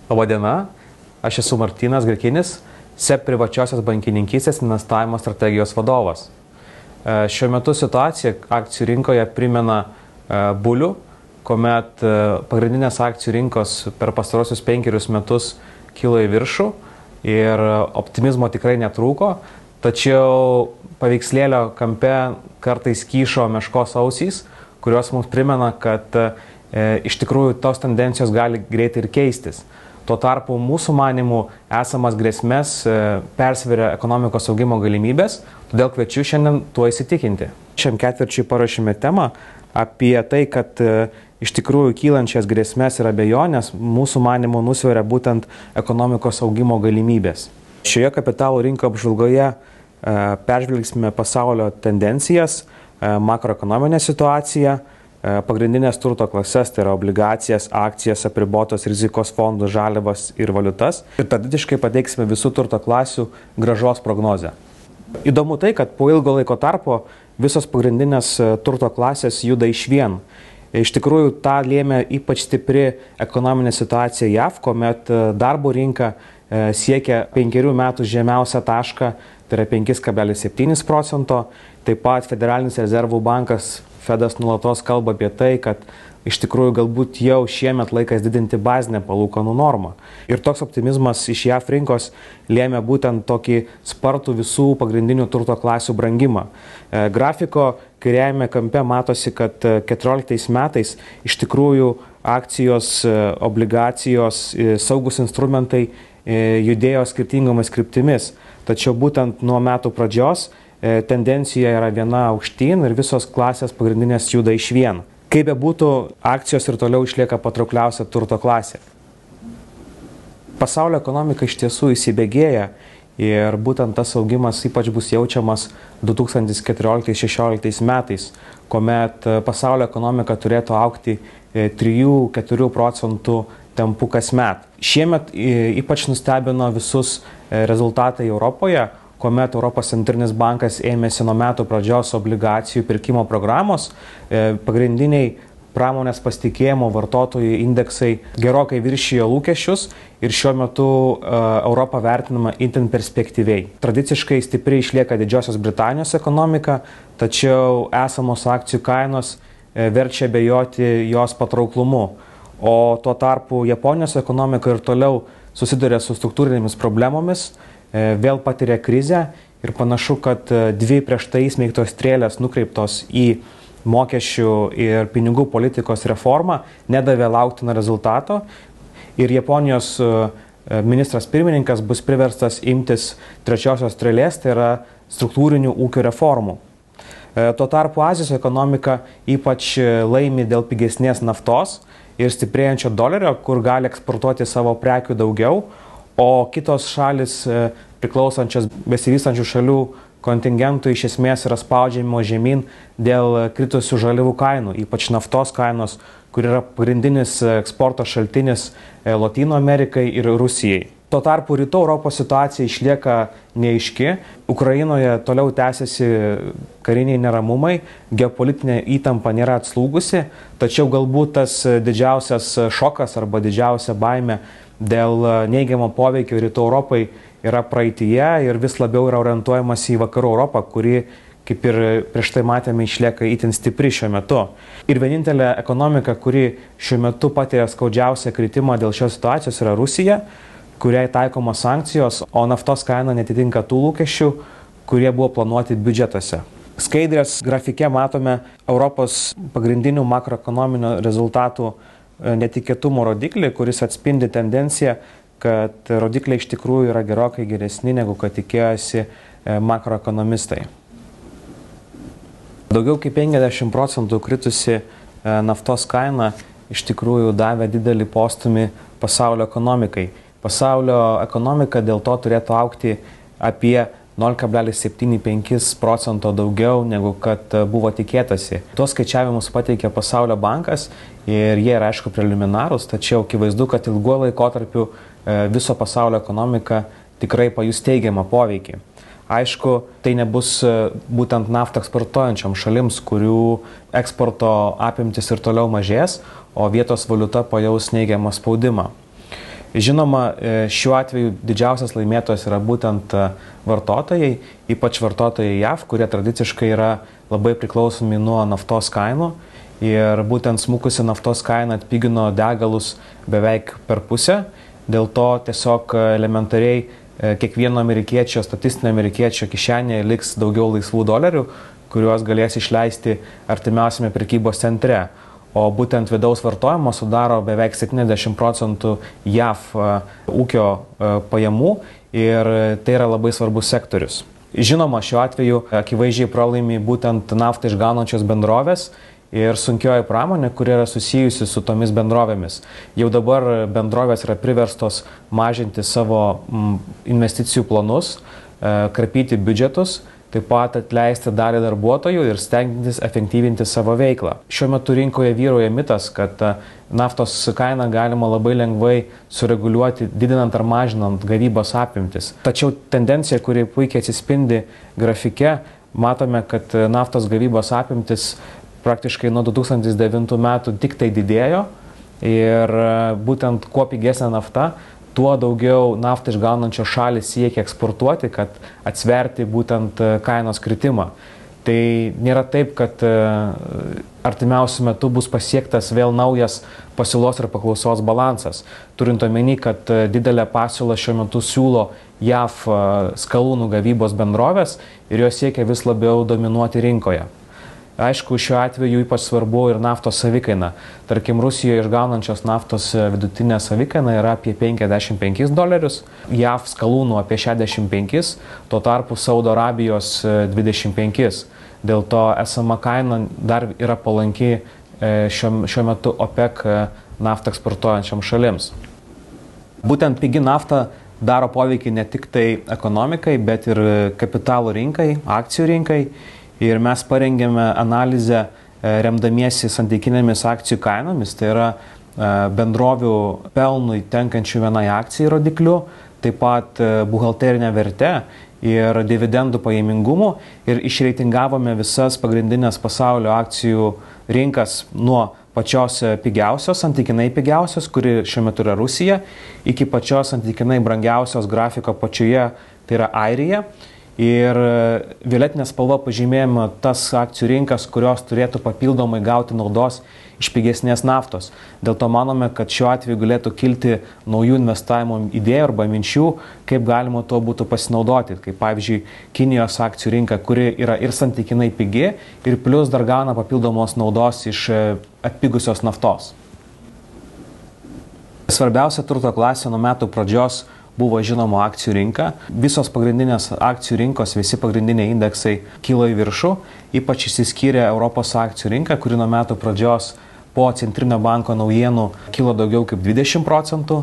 Labadiena, aš esu Martynas Grikinis, SEB privačiosios bankininkystės investavimo strategijos vadovas. Šiuo metu situacija akcijų rinkoje primena bulių, kuomet pagrindinės akcijų rinkos per pastarosius 5 metus kilo į viršų ir optimizmo tikrai netrūko, tačiau paveikslėlio kampe kartais kyšo meškos ausys, kurios mums primena, kad iš tikrųjų tos tendencijos gali greitai ir keistis. Tuo tarpu mūsų manimų esamas grėsmės persveria ekonomikos augimo galimybės, todėl kviečiu šiandien tuo įsitikinti. Šiam ketvirčiui paruošėme temą apie tai, kad iš tikrųjų kylančias grėsmės ir abejonės mūsų manimų nusveria būtent ekonomikos augimo galimybės. Šioje kapitalo rinko apžvalgoje peržvelgsime pasaulio tendencijas, makroekonominę situaciją, pagrindinės turto klases, tai yra obligacijas, akcijas, apribotos rizikos fondų, žaliavas ir valiutas. Ir tradiciškai pateiksime visų turto klasių grąžos prognozę. Įdomu tai, kad po ilgo laiko tarpo visos pagrindinės turto klasės juda išvien. Iš tikrųjų, tą lėmė ypač stipri ekonominė situacija JAV, kuomet darbo rinka siekia 5 metų žemiausią tašką, tai yra 5,7%. Taip pat Federalinis rezervų bankas Fedas nulatos kalba apie tai, kad iš tikrųjų galbūt jau šiemet laikas didinti bazinę palūkanų normą. Ir toks optimizmas iš JAV rinkos lėmė būtent tokį spartų visų pagrindinių turto klasių brangimą. Grafiko kairiajame kampe matosi, kad 2014 metais iš tikrųjų akcijos, obligacijos, saugus instrumentai judėjo skirtingomis kryptimis. Tačiau būtent nuo metų pradžios tendencija yra viena aukštyn ir visos klasės pagrindinės juda išvien. Kaip bebūtų, akcijos ir toliau išlieka patraukliausia turto klasė. Pasaulio ekonomika iš tiesų įsibėgėja ir būtent tas augimas ypač bus jaučiamas 2014-2016 metais, kuomet pasaulio ekonomika turėtų augti 3-4% tempu kasmet. Šiemet ypač nustebino visus rezultatai Europoje, kuomet Europos centrinis bankas ėmėsi nuo metų pradžios obligacijų pirkimo programos, pagrindiniai pramonės pasitikėjimo vartotojų indeksai gerokai viršijo lūkesčius ir šiuo metu Europą vertinama itin perspektyviai. Tradiciškai stipriai išlieka Didžiosios Britanijos ekonomika, tačiau esamos akcijų kainos verčia abejoti jos patrauklumu. O tuo tarpu Japonijos ekonomika ir toliau susiduria su struktūrinėmis problemomis, vėl patiria krizę ir panašu, kad 2 prieš tai įsmeigtos strėlės nukreiptos į mokesčių ir pinigų politikos reformą nedavė lauktiną rezultato ir Japonijos ministras pirmininkas bus priverstas imtis trečiosios strėlės, tai yra struktūrinių ūkio reformų. Tuo tarpu Azijos ekonomika ypač laimi dėl pigesnės naftos ir stiprėjančio dolerio, kur gali eksportuoti savo prekių daugiau, o kitos šalis priklausančios besivystančių šalių kontingentų iš esmės yra spaudžiamo žemyn dėl kritusių žaliavų kainų, ypač naftos kainos, kur yra pagrindinis eksporto šaltinis Lotynų Amerikai ir Rusijai. Tuo tarpu rytų Europos situacija išlieka neaiški, Ukrainoje toliau tęsiasi kariniai neramumai, geopolitinė įtampa nėra atslūgusi, tačiau galbūt tas didžiausias šokas arba didžiausia baimė dėl neigiamo poveikio rytų Europai yra praeityje ir vis labiau yra orientuojamas į vakarų Europą, kuri, kaip ir prieš tai matėme, išlieka itin stipri šiuo metu. Ir vienintelė ekonomika, kuri šiuo metu patiria skaudžiausią kritimą dėl šios situacijos, yra Rusija, kuriai taikomos sankcijos, o naftos kaina netitinka tų lūkesčių, kurie buvo planuoti biudžetuose. Skaidrės grafike matome Europos pagrindinių makroekonominio rezultatų netikėtumo rodiklį, kuris atspindi tendenciją, kad rodikliai iš tikrųjų yra gerokai geresni, negu kad tikėjosi makroekonomistai. Daugiau kaip 50% kritusi naftos kaina iš tikrųjų davė didelį postūmį pasaulio ekonomikai. Pasaulio ekonomika dėl to turėtų augti apie 0,75% daugiau, negu kad buvo tikėtasi. Tuos skaičiavimus pateikė Pasaulio bankas ir jie yra aišku preliminarūs, tačiau akivaizdu, kad ilguoju laikotarpiu viso pasaulio ekonomika tikrai pajus teigiamą poveikį. Aišku, tai nebus būtent naftą eksportuojančiom šalims, kurių eksporto apimtis ir toliau mažės, o vietos valiuta pajaus neigiamą spaudimą. Žinoma, šiuo atveju didžiausias laimėtojas yra būtent vartotojai, ypač vartotojai JAV, kurie tradiciškai yra labai priklausomi nuo naftos kainų. Ir būtent smukusi naftos kaina atpigino degalus beveik per pusę. Dėl to tiesiog elementariai kiekvieno amerikiečio, statistinio amerikiečio kišenėje liks daugiau laisvų dolerių, kuriuos galės išleisti artimiausiame prekybos centre. O būtent vidaus vartojimo sudaro beveik 70% JAV ūkio pajamų ir tai yra labai svarbus sektorius. Žinoma, šiuo atveju akivaizdžiai pralaimi būtent naftą išgaunančios bendrovės ir sunkioji pramonė, kuri yra susijusi su tomis bendrovėmis. Jau dabar bendrovės yra priverstos mažinti savo investicijų planus, karpyti biudžetus, taip pat atleisti dalį darbuotojų ir stengtis efektyvinti savo veiklą. Šiuo metu rinkoje vyrauja mitas, kad naftos kainą galima labai lengvai sureguliuoti, didinant ar mažinant gavybos apimtis. Tačiau tendencija, kuri puikiai atsispindi grafike, matome, kad naftos gavybos apimtis praktiškai nuo 2009 metų tik tai didėjo ir būtent kuo pigesnė nafta, tuo daugiau naftą išgaunančios šalys siekia eksportuoti, kad atsverti būtent kainos kritimą. Tai nėra taip, kad artimiausiu metu bus pasiektas vėl naujas pasiūlos ir paklausos balansas. Turint omeny, kad didelę pasiūlą šiuo metu siūlo JAV skalūnų gavybos bendrovės ir jos siekia vis labiau dominuoti rinkoje. Aišku, šiuo atveju ypač svarbu ir naftos savikaina. Tarkim, Rusijoje išgaunančios naftos vidutinė savikaina yra apie $55, JAV skalūnų apie 65, tuo tarpu Saudo Arabijos 25. Dėl to esama kaina dar yra palanki šiuo metu OPEC naftą eksportuojančiam šalims. Būtent pigi nafta daro poveikį ne tik tai ekonomikai, bet ir kapitalo rinkai, akcijų rinkai. Ir mes parengėme analizę remdamiesi santykinėmis akcijų kainomis, tai yra bendrovių pelnui tenkančių vienai akcijai rodikliu, taip pat buhalterinė verte ir dividendų pajamingumu ir išreitingavome visas pagrindinės pasaulio akcijų rinkas nuo pačios pigiausios, santykinai pigiausios, kuri šiuo metu yra Rusija, iki pačios santykinai brangiausios grafiko pačioje, tai yra Airija. Ir violetinė spalva pažymėjama tas akcijų rinkas, kurios turėtų papildomai gauti naudos iš pigesnės naftos. Dėl to manome, kad šiuo atveju galėtų kilti naujų investavimo idėjų arba minčių, kaip galima tuo būtų pasinaudoti. Kaip pavyzdžiui, Kinijos akcijų rinka, kuri yra ir santykinai pigi, ir plus dar gauna papildomos naudos iš atpigusios naftos. Svarbiausia turto klasė nuo metų pradžios buvo žinoma akcijų rinka. Visos pagrindinės akcijų rinkos, visi pagrindiniai indeksai kilo į viršų. Ypač išsiskyrė Europos akcijų rinka, kuri nuo metų pradžios po Centrinio banko naujienų kilo daugiau kaip 20%.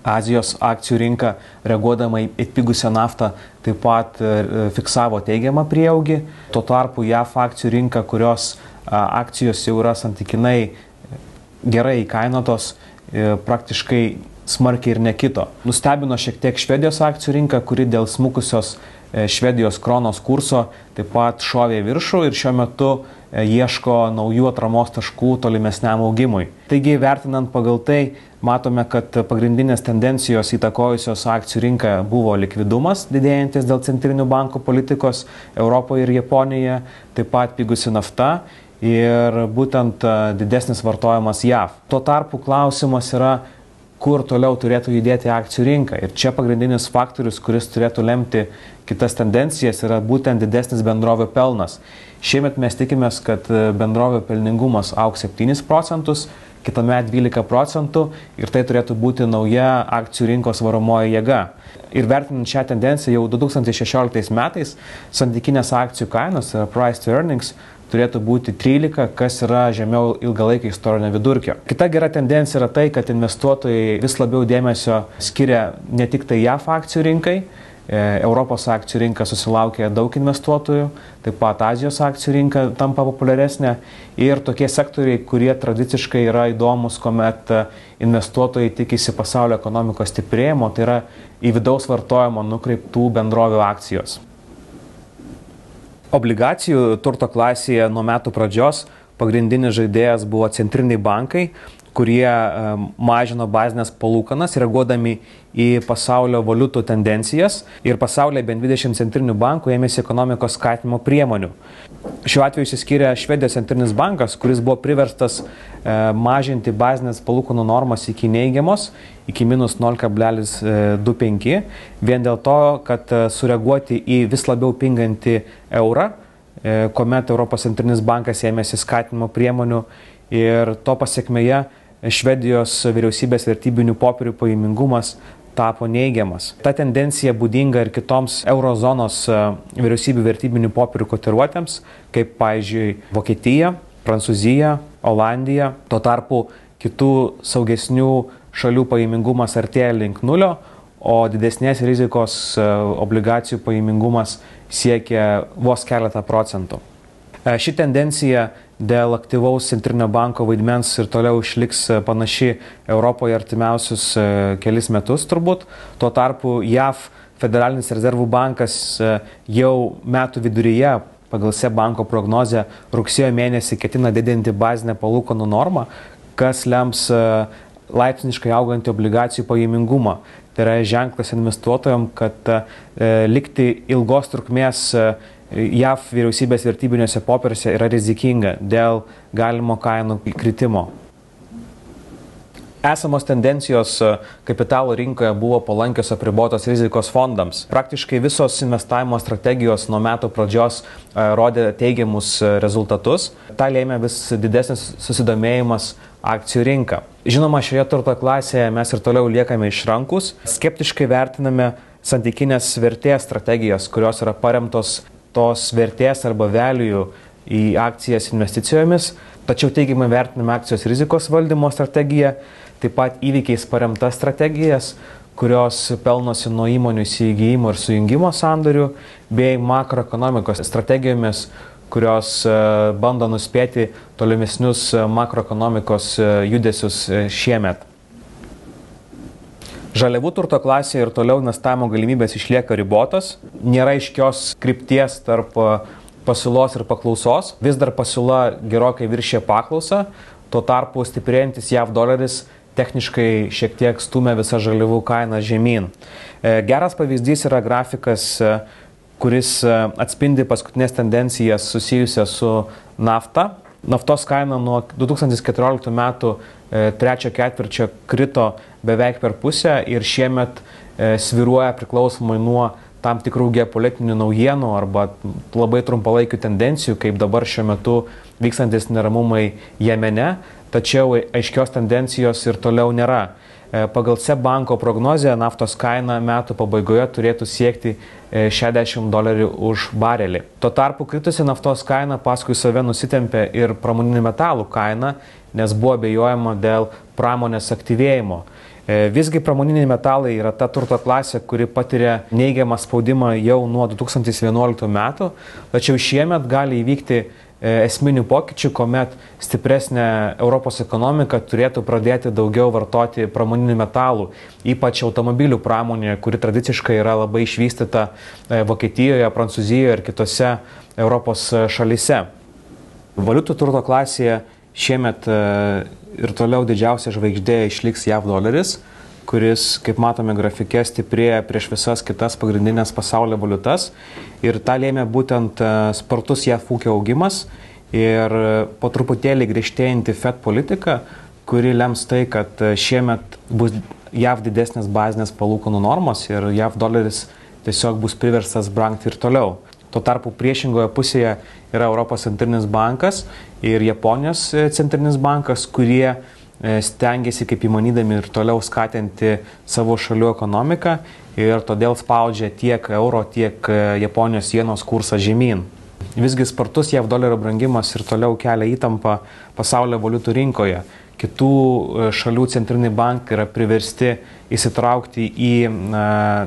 Azijos akcijų rinka, reaguodama į atpigusią naftą, taip pat fiksavo teigiamą prieaugį. Tuo tarpu JAV akcijų rinka, kurios akcijos jau yra santykinai gerai įkainotos, praktiškai smarkiai ir nekito. Nustebino šiek tiek Švedijos akcijų rinka, kuri dėl smukusios Švedijos kronos kurso taip pat šovė į viršų ir šiuo metu ieško naujų atramos taškų tolimesniam augimui. Taigi, vertinant pagal tai, matome, kad pagrindinės tendencijos įtakojusios akcijų rinką buvo likvidumas, didėjantis dėl centrinių bankų politikos Europoje ir Japonijoje, taip pat pigusi nafta ir būtent didesnis vartojimas JAV. Tuo tarpu klausimas yra, kur toliau turėtų judėti akcijų rinka. Ir čia pagrindinis faktorius, kuris turėtų lemti kitas tendencijas, yra būtent didesnis bendrovių pelnas. Šiemet mes tikimės, kad bendrovių pelningumas augs 7%, kitame 12% ir tai turėtų būti nauja akcijų rinkos varomoji jėga. Ir vertinant šią tendenciją, jau 2016 metais santykinės akcijų kainos, price to earnings, turėtų būti 13, kas yra žemiau ilgalaikio istorinio vidurkio. Kita gera tendencija yra tai, kad investuotojai vis labiau dėmesio skiria ne tik tai JAV akcijų rinkai, Europos akcijų rinka susilaukia daug investuotojų, taip pat Azijos akcijų rinka tampa populiaresnė ir tokie sektoriai, kurie tradiciškai yra įdomus, kuomet investuotojai tikisi pasaulio ekonomikos stiprėjimo, tai yra į vidaus vartojimo nukreiptų bendrovių akcijos. Obligacijų turto klasėje nuo metų pradžios pagrindinis žaidėjas buvo centriniai bankai, kurie mažino bazinės palūkanas, reaguodami į pasaulio valiutų tendencijas, ir pasaulyje bent 20 centrinių bankų ėmėsi ekonomikos skatinimo priemonių. Šiuo atveju išsiskyrė Švedijos centrinis bankas, kuris buvo priverstas mažinti bazinės palūkanų normas iki neigiamos, iki minus 0,25, vien dėl to, kad sureaguoti į vis labiau pingantį eurą, kuomet Europos centrinis bankas ėmėsi skatinimo priemonių, ir to pasiekmeje Švedijos vyriausybės vertybinių popierių pajamingumas tapo neigiamas. Ta tendencija būdinga ir kitoms eurozonos vyriausybių vertybinių popierių kotiruotėms, kaip pavyzdžiui Vokietija, Prancūzija, Olandija. Tuo tarpu kitų saugesnių šalių pajamingumas artėja link nulio, o didesnės rizikos obligacijų pajamingumas siekia vos keletą procentų. Ši tendencija dėl aktyvaus centrinio banko vaidmens ir toliau išliks panaši Europoje artimiausius kelis metus turbūt. Tuo tarpu JAV Federalinis rezervų bankas jau metų viduryje pagal SEB banko prognozę rugsėjo mėnesį ketina didinti bazinę palūkanų normą, kas lems laipsniškai augantį obligacijų pajamingumą. Tai yra ženklas investuotojams, kad likti ilgos trukmės JAV vyriausybės vertybiniuose popieriuose yra rizikinga dėl galimo kainų kritimo. Esamos tendencijos kapitalo rinkoje buvo palankios apribotos rizikos fondams. Praktiškai visos investavimo strategijos nuo metų pradžios rodė teigiamus rezultatus. Ta lėmė vis didesnis susidomėjimas akcijų rinka. Žinoma, šioje turto klasėje mes ir toliau liekame išrankus. Skeptiškai vertiname santykinės vertės strategijas, kurios yra paremtos tos vertės arba value į akcijas investicijomis, tačiau teigiamai vertiname akcijos rizikos valdymo strategiją, taip pat įvykiais paremtas strategijas, kurios pelnosi nuo įmonių įsigijimo ir sujungimo sandorių, bei makroekonomikos strategijomis, kurios bando nuspėti tolimesnius makroekonomikos judesius šiemet. Žaliavų turto klasėje ir toliau investavimo galimybės išlieka ribotos, nėra aiškios krypties tarp pasiūlos ir paklausos, vis dar pasiūla gerokai viršė paklausą, tuo tarpu stiprėjantis JAV doleris techniškai šiek tiek stumia visą žaliavų kainą žemyn. Geras pavyzdys yra grafikas, kuris atspindi paskutinės tendencijas susijusias su nafta. Naftos kaina nuo 2014 metų trečio ketvirčio krito beveik per pusę ir šiemet svyruoja priklausomai nuo tam tikrų geopolitinių naujienų arba labai trumpalaikių tendencijų, kaip dabar šiuo metu vykstantis neramumai Jemene, tačiau aiškios tendencijos ir toliau nėra. Pagal SEB banko prognozę naftos kaina metų pabaigoje turėtų siekti $60 už barelį. Tuo tarpu kritusi naftos kaina paskui save nusitempė ir pramoninių metalų kaina, nes buvo abejojama dėl pramonės aktyvėjimo. Visgi pramoniniai metalai yra ta turto klasė, kuri patiria neigiamą spaudimą jau nuo 2011 metų, tačiau šiemet gali įvykti esminių pokyčių, kuomet stipresnė Europos ekonomika turėtų pradėti daugiau vartoti pramoninių metalų, ypač automobilių pramonėje, kuri tradiciškai yra labai išvystyta Vokietijoje, Prancūzijoje ir kitose Europos šalyse. Valiutų turto klasėje šiemet ir toliau didžiausia žvaigždė išliks JAV doleris, kuris, kaip matome grafike, stiprėja prieš visas kitas pagrindinės pasaulio valiutas. Ir tą lėmė būtent spartus JAV ūkio augimas ir po truputėlį griežtėjanti Fed politika, kuri lems tai, kad šiemet bus JAV didesnės bazinės palūkanų normos ir JAV doleris tiesiog bus priverstas brangti ir toliau. Tuo tarpu priešingoje pusėje yra Europos centrinis bankas ir Japonijos centrinis bankas, kurie stengiasi kaip įmanydami ir toliau skatinti savo šalių ekonomiką ir todėl spaudžia tiek euro, tiek Japonijos jenos kursą žemyn. Visgi spartus JAV dolerio brangimas ir toliau kelia įtampą pasaulio valiutų rinkoje. Kitų šalių centriniai bankai yra priversti įsitraukti į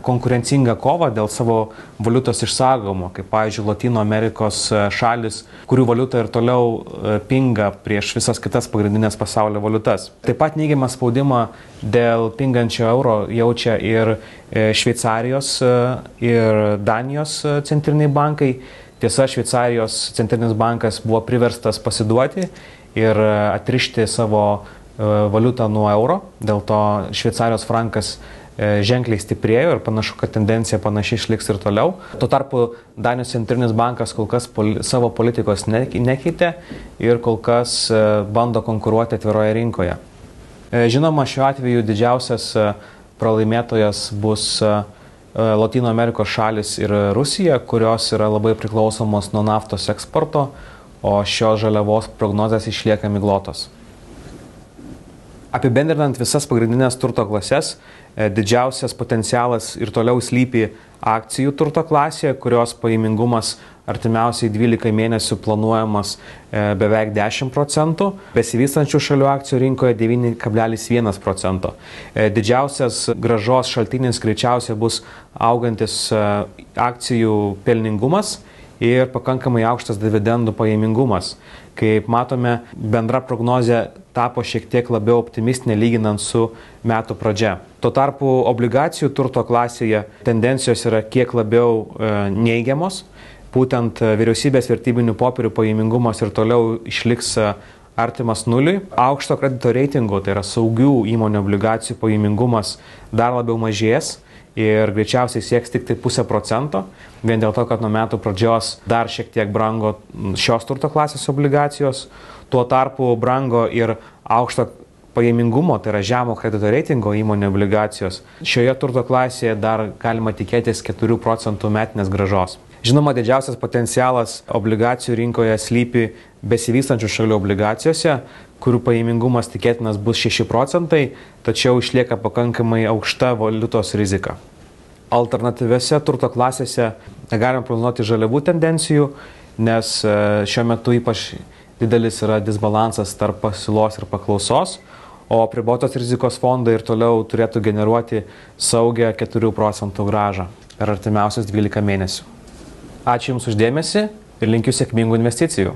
konkurencingą kovą dėl savo valiutos išsaugojimo, kaip pavyzdžiui Latino Amerikos šalis, kurių valiuta ir toliau pinga prieš visas kitas pagrindinės pasaulio valiutas. Taip pat neigiamą spaudimą dėl pingančio euro jaučia ir Šveicarijos ir Danijos centriniai bankai. Tiesa, Šveicarijos centrinis bankas buvo priverstas pasiduoti ir atrišti savo valiutą nuo euro, dėl to šveicarijos frankas ženkliai stiprėjo ir panašu, kad tendencija panašiai išliks ir toliau. Tuo tarpu Danijos centrinis bankas kol kas savo politikos nekeitė ir kol kas bando konkuruoti atviroje rinkoje. Žinoma, šiuo atveju didžiausias pralaimėtojas bus Lotynų Amerikos šalis ir Rusija, kurios yra labai priklausomos nuo naftos eksporto, o šios žaliavos prognozės išlieka miglotos. Apibendrinant visas pagrindinės turto klases, didžiausias potencialas ir toliau slypi akcijų turto klasėje, kurios pajamingumas artimiausiai 12 mėnesių planuojamas beveik 10%, besivystančių šalių akcijų rinkoje 9,1%. Didžiausias grąžos šaltinis greičiausiai bus augantis akcijų pelningumas ir pakankamai aukštas dividendų pajamingumas. Kaip matome, bendra prognozė tapo šiek tiek labiau optimistinė lyginant su metų pradžia. Tuo tarpu obligacijų turto klasėje tendencijos yra kiek labiau neigiamos. Būtent vyriausybės vertybinių popierių pajamingumas ir toliau išliks artimas nuliui. Aukšto kredito reitingų, tai yra saugių įmonių obligacijų pajamingumas dar labiau mažės ir greičiausiai sieks tik tai 0,5%, vien dėl to, kad nuo metų pradžios dar šiek tiek brango šios turto klasės obligacijos. Tuo tarpu brango ir aukšto pajamingumo, tai yra žemo kredito reitingo įmonių obligacijos. Šioje turto klasėje dar galima tikėtis 4% metinės grąžos. Žinoma, didžiausias potencialas obligacijų rinkoje slypi besivystančių šalių obligacijose, kurių pajamingumas tikėtinas bus 6%, tačiau išlieka pakankamai aukšta valiutos rizika. Alternatyviose turto klasėse negalime prognozuoti žaliavų tendencijų, nes šiuo metu ypač didelis yra disbalansas tarp pasiūlos ir paklausos, o apribotos rizikos fondai ir toliau turėtų generuoti saugią 4% grąžą per artimiausius 12 mėnesių. Ačiū Jums už dėmesį ir linkiu sėkmingų investicijų.